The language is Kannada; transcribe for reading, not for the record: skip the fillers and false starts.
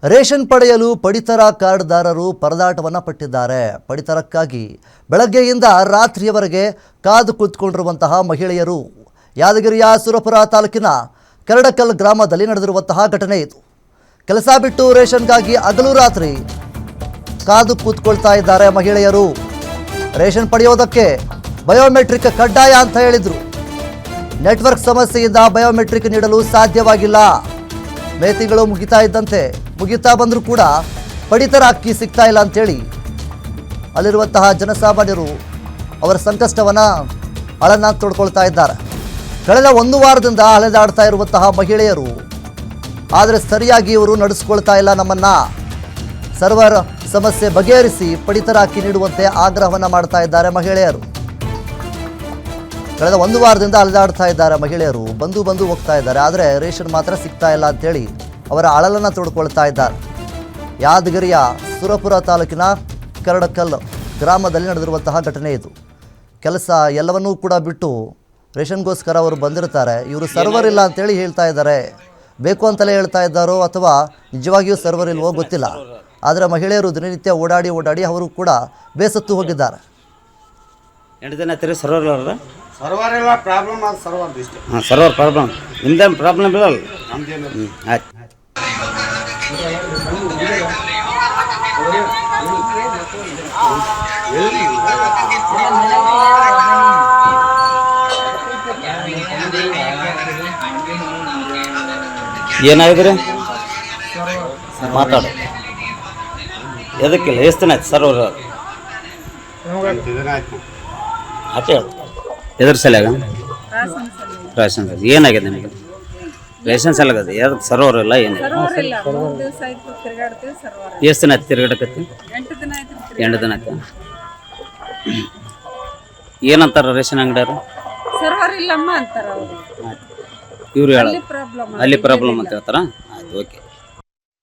ರೇಷನ್ ಪಡೆಯಲು ಪಡಿತರ ಕಾರ್ಡ್ದಾರರು ಪರದಾಟವನ್ನು ಪಟ್ಟಿದ್ದಾರೆ. ಪಡಿತರಕ್ಕಾಗಿ ಬೆಳಗ್ಗೆಯಿಂದ ರಾತ್ರಿಯವರೆಗೆ ಕಾದು ಕೂತ್ಕೊಂಡಿರುವಂತಹ ಮಹಿಳೆಯರು ಯಾದಗಿರಿಯ ಸುರಪುರ ತಾಲೂಕಿನ ಕರಡಕಲ್ ಗ್ರಾಮದಲ್ಲಿ ನಡೆದಿರುವಂತಹ ಘಟನೆ ಇದು. ಕೆಲಸ ಬಿಟ್ಟು ರೇಷನ್ಗಾಗಿ ಹಗಲು ರಾತ್ರಿ ಕಾದು ಕೂತ್ಕೊಳ್ತಾ ಇದ್ದಾರೆ ಮಹಿಳೆಯರು. ರೇಷನ್ ಪಡೆಯೋದಕ್ಕೆ ಬಯೋಮೆಟ್ರಿಕ್ ಕಡ್ಡಾಯ ಅಂತ ಹೇಳಿದ್ರು. ನೆಟ್ವರ್ಕ್ ಸಮಸ್ಯೆಯಿಂದ ಬಯೋಮೆಟ್ರಿಕ್ ನೀಡಲು ಸಾಧ್ಯವಾಗಿಲ್ಲ. ಮೇ ತಿಂಗಳು ಮುಗಿತಾ ಬಂದರೂ ಕೂಡ ಪಡಿತರ ಅಕ್ಕಿ ಸಿಗ್ತಾ ಇಲ್ಲ ಅಂತೇಳಿ ಅಲ್ಲಿರುವಂತಹ ಜನಸಾಮಾನ್ಯರು ಅವರ ಸಂಕಷ್ಟವನ್ನು ಅಳನ್ನ ತೊಡ್ಕೊಳ್ತಾ ಇದ್ದಾರೆ. ಕಳೆದ ಒಂದು ವಾರದಿಂದ ಅಲೆದಾಡ್ತಾ ಇರುವಂತಹ ಮಹಿಳೆಯರು ಆದರೆ ಸರಿಯಾಗಿ ಇವರು ನಡೆಸ್ಕೊಳ್ತಾ ಇಲ್ಲ. ನಮ್ಮನ್ನು ಸರ್ವರ್ ಸಮಸ್ಯೆ ಬಗೆಹರಿಸಿ ಪಡಿತರ ಅಕ್ಕಿ ನೀಡುವಂತೆ ಆಗ್ರಹವನ್ನು ಮಾಡ್ತಾ ಇದ್ದಾರೆ ಮಹಿಳೆಯರು. ಕಳೆದ ಒಂದು ವಾರದಿಂದ ಅಲೆದಾಡ್ತಾ ಇದ್ದಾರೆ ಮಹಿಳೆಯರು. ಬಂದು ಹೋಗ್ತಾ ಇದ್ದಾರೆ, ಆದರೆ ರೇಷನ್ ಮಾತ್ರ ಸಿಗ್ತಾ ಇಲ್ಲ ಅಂತೇಳಿ ಅವರ ಅಳಲನ್ನು ತೊಡ್ಕೊಳ್ತಾ ಇದ್ದಾರೆ. ಯಾದಗಿರಿಯ ಸುರಪುರ ತಾಲೂಕಿನ ಕರಡಕಲ್ ಗ್ರಾಮದಲ್ಲಿ ನಡೆದಿರುವಂತಹ ಘಟನೆ ಇದು. ಕೆಲಸ ಎಲ್ಲವನ್ನೂ ಕೂಡ ಬಿಟ್ಟು ರೇಷನ್ಗೋಸ್ಕರ ಅವರು ಬಂದಿರ್ತಾರೆ. ಇವರು ಸರ್ವರ್ ಇಲ್ಲ ಅಂತೇಳಿ ಹೇಳ್ತಾ ಇದ್ದಾರೆ. ಬೇಕು ಅಂತಲೇ ಹೇಳ್ತಾ ಇದ್ದಾರೋ ಅಥವಾ ನಿಜವಾಗಿಯೂ ಸರ್ವರ್ ಇಲ್ವೋ ಗೊತ್ತಿಲ್ಲ. ಆದರೆ ಮಹಿಳೆಯರು ದಿನನಿತ್ಯ ಓಡಾಡಿ ಅವರು ಕೂಡ ಬೇಸತ್ತು ಹೋಗಿದ್ದಾರೆ. 8 ದಿನ ಆಯ್ತು ರೀ ಸರ್ವರ್ ಇಲ್ಲ. ಸರ್ವರ್ ಇಲ್ಲ, ಪ್ರಾಬ್ಲಮ್ ಅದು ಸರ್ವರ್ ಇಷ್ಟೇ. ಹಾಂ, ಸರ್ವರ್ ಪ್ರಾಬ್ಲಮ್. ನಿಮ್ದೇನು ಪ್ರಾಬ್ಲಮ್ ಇಲ್ಲಲ್ಲ? ಆಯ್ತು. ಏನಾಗಿದ್ರಿ ಮಾತಾಡು. ಎದಕ್ಕಿಲ್ಲ? ಎಷ್ಟು ದಿನ ಆಯ್ತು ಸರ್ವರ್? ಆಚೆ ಎದ್ರ ಸಲ್ಯಾಗ? ರೇಷನ್ ಸಲ. ಏನಾಗಿದೆ ನಿಮಗೆ? ರೇಷನ್ ಸಲ್ಯಾಗದ ಯಾವ್ದಕ್ಕೆ ಸರ್ವರ್ ಇಲ್ಲ? ಏನಿಲ್ಲ. ಎಷ್ಟು ದಿನ ಆಯ್ತು ತಿರ್ಗಾಡಕತ್ತಿ? 8 ದಿನ ಆಯ್ತು. ಏನಂತಾರ ರೇಷನ್ ಅಂಗಡಿಯವರು? ಸರ್ವರ್ ಇಲ್ಲಮ್ಮ ಅಂತಾರ. ಇವ್ರು ಹೇಳ ಅಲ್ಲಿ ಪ್ರಾಬ್ಲಮ್ ಅಂತ ಹೇಳ್ತಾರ. ಆಯ್ತು, ಓಕೆ.